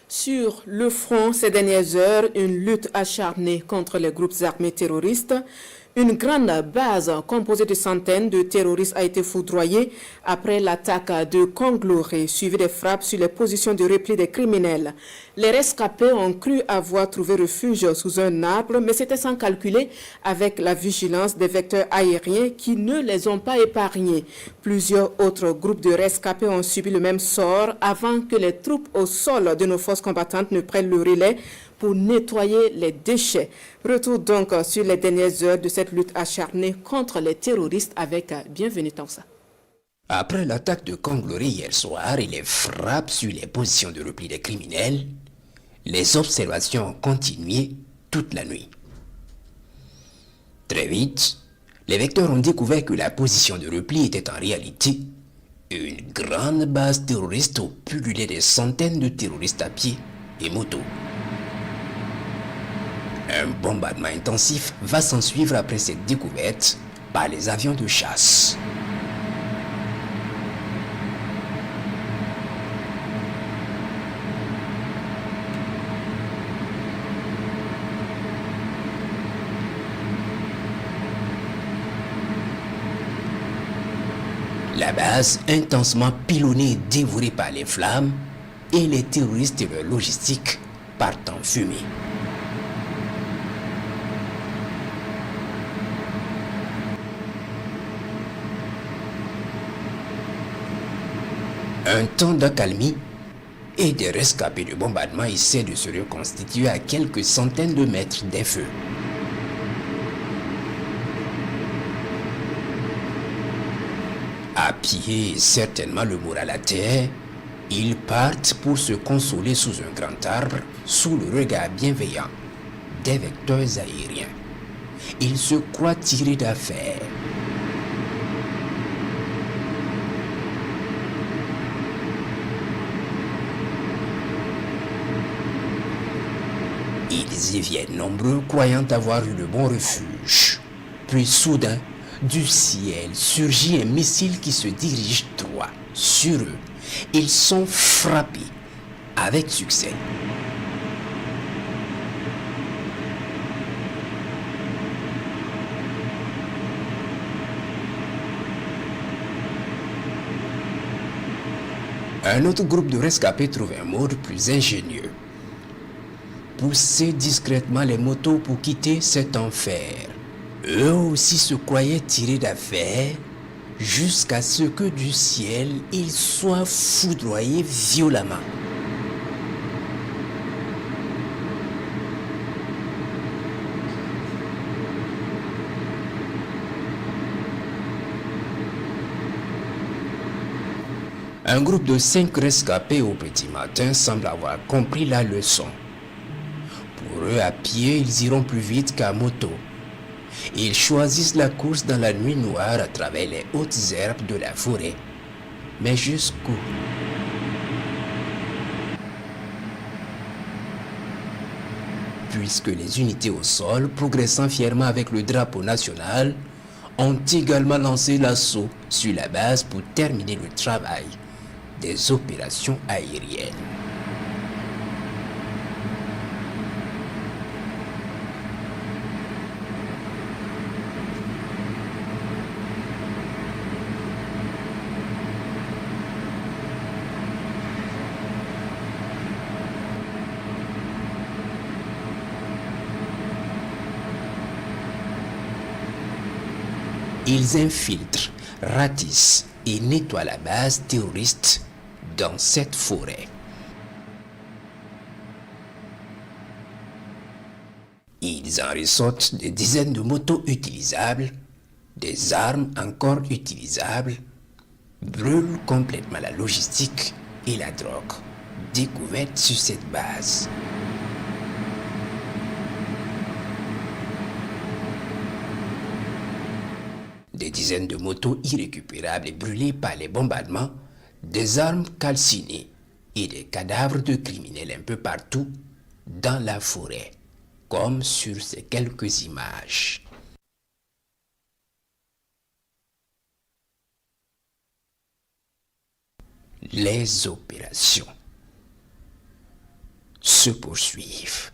Sur le front, ces dernières heures, une lutte acharnée contre les groupes armés terroristes. Une grande base composée de centaines de terroristes a été foudroyée après l'attaque de Congloré, suivie des frappes sur les positions de repli des criminels. Les rescapés ont cru avoir trouvé refuge sous un arbre, mais c'était sans calculer avec la vigilance des vecteurs aériens qui ne les ont pas épargnés. Plusieurs autres groupes de rescapés ont subi le même sort avant que les troupes au sol de nos forces combattantes ne prennent le relais pour nettoyer les déchets. Retour donc sur les dernières heures de cette lutte acharnée contre les terroristes avec Bienvenue Tansa. Après l'attaque de Congloré hier soir et les frappes sur les positions de repli des criminels, les observations ont continué toute la nuit. Très vite, les vecteurs ont découvert que la position de repli était en réalité une grande base terroriste où pullulaient des centaines de terroristes à pied et moto. Un bombardement intensif va s'en suivre après cette découverte par les avions de chasse. La base, intensement pilonnée et dévorée par les flammes, et les terroristes et leur logistique partent en fumée. Un temps d'accalmie et des rescapés de bombardement essaient de se reconstituer à quelques centaines de mètres des feux. À pied et certainement le moral à terre, ils partent pour se consoler sous un grand arbre, sous le regard bienveillant des vecteurs aériens. Ils se croient tirés d'affaire. Ils y viennent nombreux, croyant avoir eu le bon refuge. Puis soudain, du ciel surgit un missile qui se dirige droit sur eux. Ils sont frappés avec succès. Un autre groupe de rescapés trouve un mode plus ingénieux. Pousser discrètement les motos pour quitter cet enfer. Eux aussi se croyaient tirés d'affaire jusqu'à ce que du ciel ils soient foudroyés violemment. Un groupe de 5 rescapés au petit matin semble avoir compris la leçon. Pour eux, à pied, ils iront plus vite qu'à moto. Ils choisissent la course dans la nuit noire à travers les hautes herbes de la forêt. Mais jusqu'où? Puisque les unités au sol, progressant fièrement avec le drapeau national, ont également lancé l'assaut sur la base pour terminer le travail des opérations aériennes. Ils infiltrent, ratissent et nettoient la base terroriste dans cette forêt. Ils en ressortent des dizaines de motos utilisables, des armes encore utilisables, brûlent complètement la logistique et la drogue découverte sur cette base. Des dizaines de motos irrécupérables et brûlées par les bombardements, des armes calcinées et des cadavres de criminels un peu partout dans la forêt, comme sur ces quelques images. Les opérations. se poursuivent.